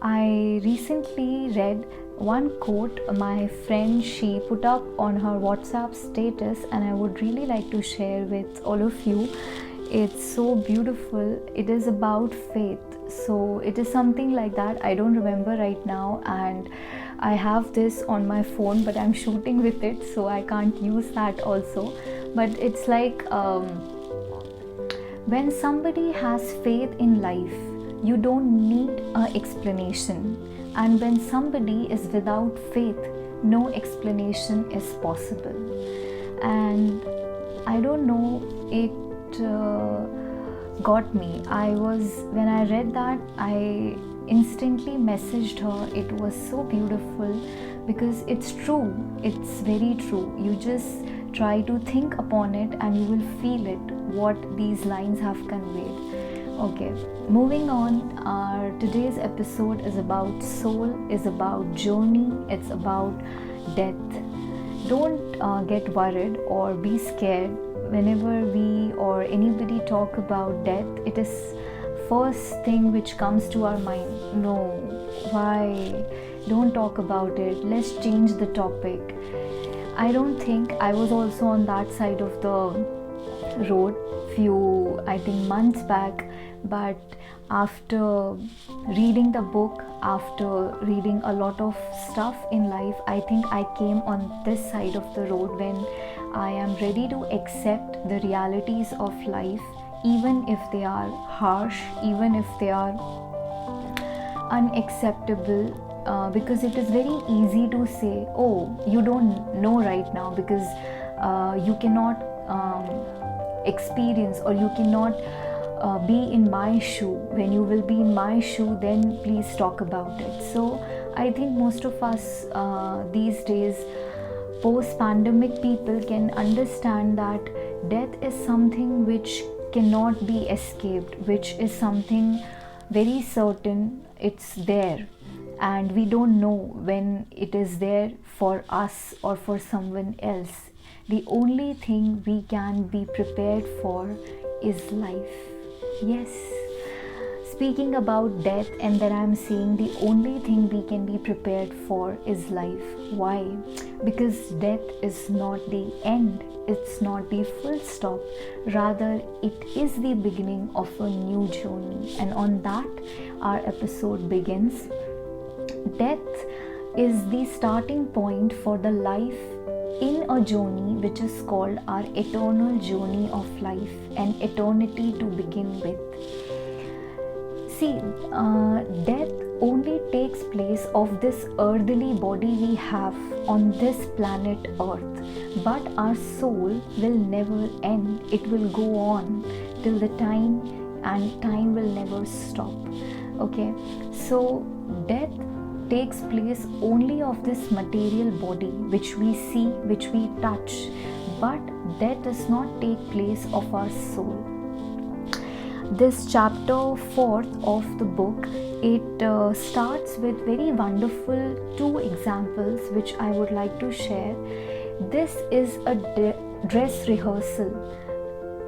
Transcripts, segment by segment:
I recently read one quote my friend she put up on her WhatsApp status, and I would really like to share with all of you. It's so beautiful. It is about faith. So it is something like that. I don't remember right now, and I have this on my phone, but I'm shooting with it, so I can't use that also. But it's like when somebody has faith in life, you don't need an explanation. And when somebody is without faith, no explanation is possible. And I don't know, it got me. When I read that, I instantly messaged her. It was so beautiful because it's true. It's very true. You just try to think upon it and you will feel it, what these lines have conveyed. Okay, moving on. Our today's episode is about soul, is about journey, it's about death. Don't get worried or be scared whenever we or anybody talk about death. It is first thing which comes to our mind. No, why? Don't talk about it. Let's change the topic. I don't think I was also on that side of the road few, I think, months back. But after reading the book, after reading a lot of stuff in life, I think I came on this side of the road when I am ready to accept the realities of life, even if they are harsh, even if they are unacceptable. Because it is very easy to say, oh, you don't know right now because you cannot experience, or you cannot be in my shoe. When you will be in my shoe, then please talk about it. So I think most of us these days, post-pandemic people, can understand that death is something which cannot be escaped, which is something very certain. It's there, and we don't know when it is there for us or for someone else. The only thing we can be prepared for is life. Yes, speaking about death, and then I'm saying the only thing we can be prepared for is life. Why? Because death is not the end, it's not the full stop. Rather, it is the beginning of a new journey, and on that, our episode begins. Death is the starting point for the life in a journey which is called our eternal journey of life, and eternity to begin with. See, death only takes place of this earthly body we have on this planet Earth, but our soul will never end. It will go on till the time, and time will never stop. Okay, so death takes place only of this material body which we see, which we touch, but death does not take place of our soul. This chapter 4th of the book, it starts with very wonderful two examples which I would like to share. This is a dress rehearsal.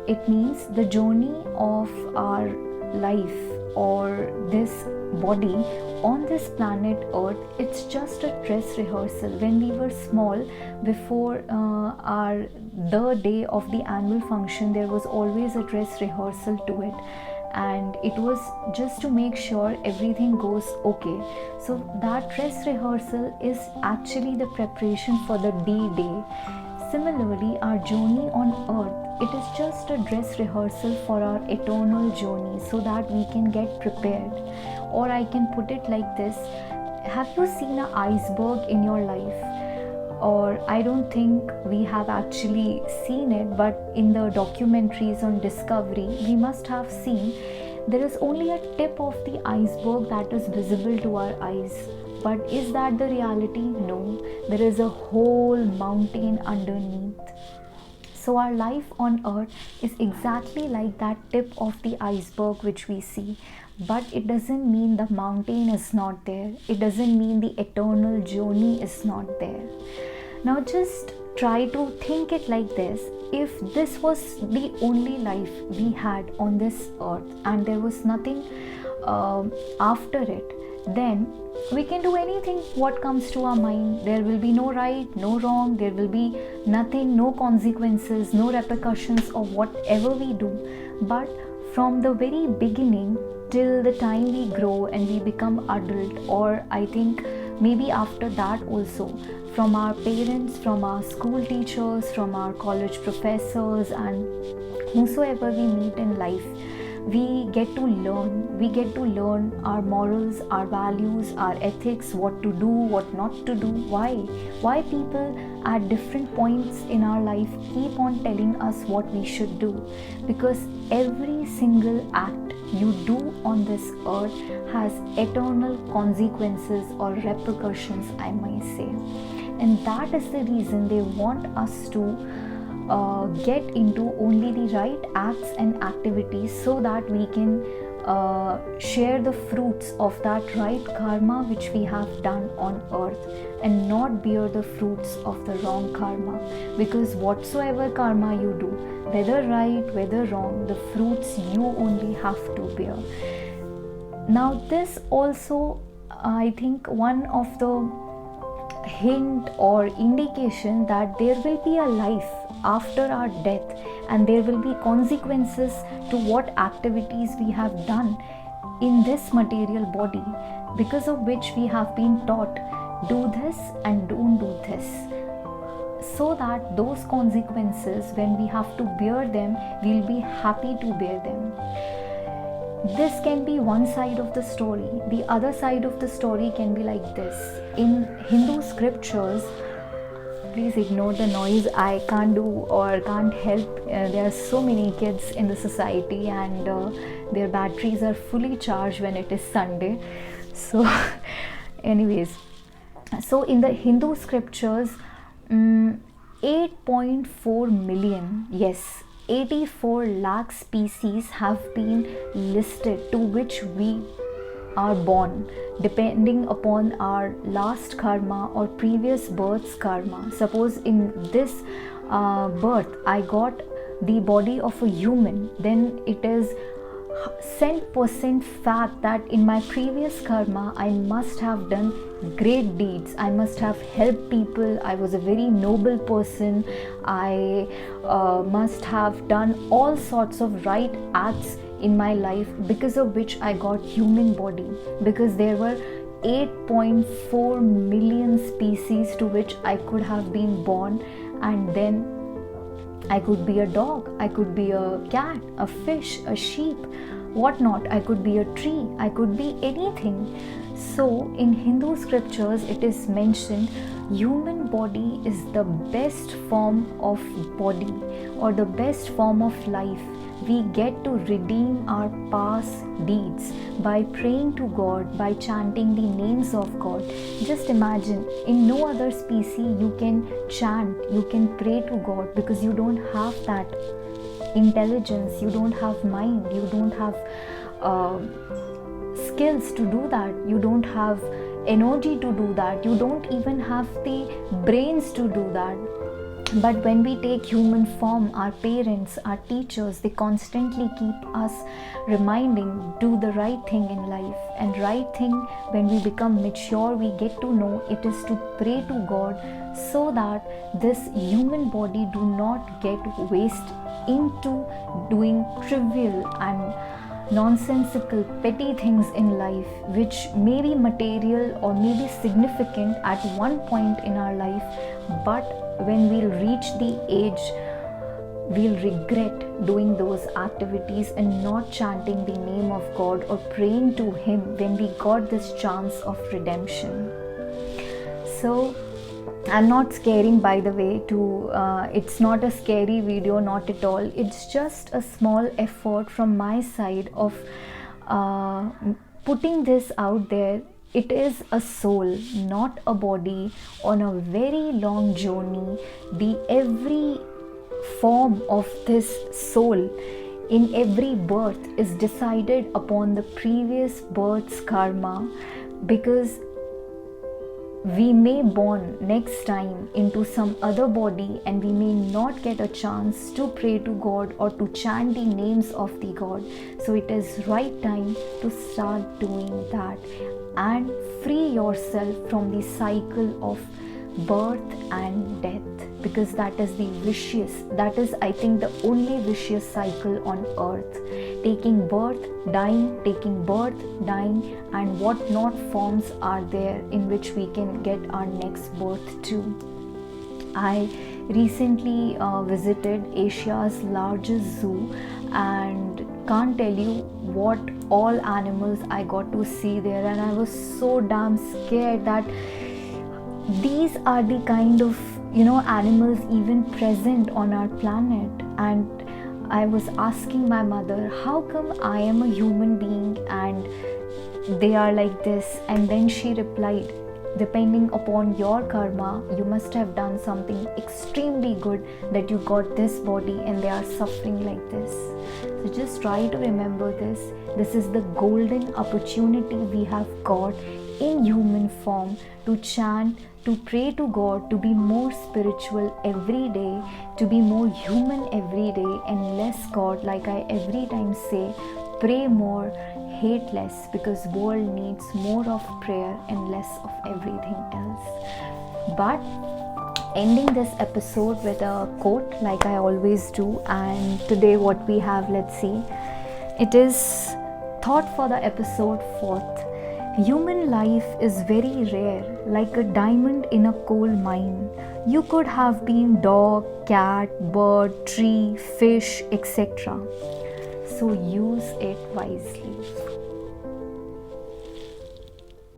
It means the journey of our life or this body on this planet Earth. It's just a dress rehearsal. When we were small, before the day of the annual function, there was always a dress rehearsal to it, and it was just to make sure everything goes okay. So that dress rehearsal is actually the preparation for the D-Day. Similarly, our journey on earth, it is just a dress rehearsal for our eternal journey, so that we can get prepared. Or I can put it like this: have you seen an iceberg in your life? Or I don't think we have actually seen it, but in the documentaries on Discovery, we must have seen there is only a tip of the iceberg that is visible to our eyes. But is that the reality? No, there is a whole mountain underneath. So our life on earth is exactly like that tip of the iceberg which we see. But it doesn't mean the mountain is not there. It doesn't mean the eternal journey is not there. Now just try to think it like this. If this was the only life we had on this earth and there was nothing after it, then we can do anything what comes to our mind. There will be no right, no wrong, there will be nothing, no consequences, no repercussions of whatever we do. But from the very beginning till the time we grow and we become adult, or I think maybe after that also, from our parents, from our school teachers, from our college professors, and whosoever we meet in life, we get to learn our morals, our values, our ethics, what to do, what not to do. Why people at different points in our life keep on telling us what we should do? Because every single act you do on this earth has eternal consequences or repercussions, I might say. And that is the reason they want us to get into only the right acts and activities, so that we can share the fruits of that right karma which we have done on earth, and not bear the fruits of the wrong karma. Because whatsoever karma you do, whether right, whether wrong, the fruits you only have to bear. Now this also, I think, one of the hint or indication that there will be a life after our death, and there will be consequences to what activities we have done in this material body, because of which we have been taught, do this and don't do this, so that those consequences, when we have to bear them, we'll be happy to bear them. This can be one side of the story. The other side of the story can be like this. In Hindu scriptures, please ignore the noise, I can't do or can't help. There are so many kids in the society, and their batteries are fully charged when it is Sunday. So anyways, so in the Hindu scriptures, 8.4 million, yes, 84 lakh species have been listed to which we are born, depending upon our last karma or previous birth's karma. Suppose in this birth I got the body of a human, then it is 100% fact that in my previous karma I must have done great deeds, I must have helped people, I was a very noble person, I must have done all sorts of right acts in my life, because of which I got human body. Because there were 8.4 million species to which I could have been born, and then I could be a dog, I could be a cat, a fish, a sheep, whatnot. I could be a tree, I could be anything. So in Hindu scriptures it is mentioned, human body is the best form of body, or the best form of life. We get to redeem our past deeds by praying to God, by chanting the names of God. Just imagine, in no other species you can chant, you can pray to God, because you don't have that intelligence, you don't have mind, you don't have skills to do that, you don't have energy to do that, you don't even have the brains to do that. But when we take human form, our parents, our teachers, they constantly keep us reminding, do the right thing in life. And right thing, when we become mature, we get to know it is to pray to God, so that this human body do not get wasted into doing trivial and nonsensical, petty things in life, which may be material or may be significant at one point in our life, but when we'll reach the age, we'll regret doing those activities and not chanting the name of God or praying to Him when we got this chance of redemption. So I'm not scaring, by the way, it's not a scary video, not at all. It's just a small effort from my side of putting this out there. It is a soul, not a body, on a very long journey. Every form of this soul in every birth is decided upon the previous birth's karma, because we may born next time into some other body, and we may not get a chance to pray to God or to chant the names of the God. So it is right time to start doing that and free yourself from the cycle of birth and death, because that is the vicious, that is, I think, the only vicious cycle on earth. Taking birth, dying, taking birth, dying, and what not forms are there in which we can get our next birth too. I recently visited Asia's largest zoo, and can't tell you what all animals I got to see there, and I was so damn scared that these are the kind of animals even present on our planet. And I was asking my mother, how come I am a human being and they are like this? And then she replied, depending upon your karma, you must have done something extremely good that you got this body and they are suffering like this. So just try to remember this. This is the golden opportunity we have got in human form to chant, to pray to God, to be more spiritual every day, to be more human every day and less God. Like I every time say, pray more, hate less, because world needs more of prayer and less of everything else. But ending this episode with a quote like I always do, and today what we have, let's see. It is thought for the episode 4th. Human life is very rare, like a diamond in a coal mine. You could have been dog, cat, bird, tree, fish, etc. So use it wisely.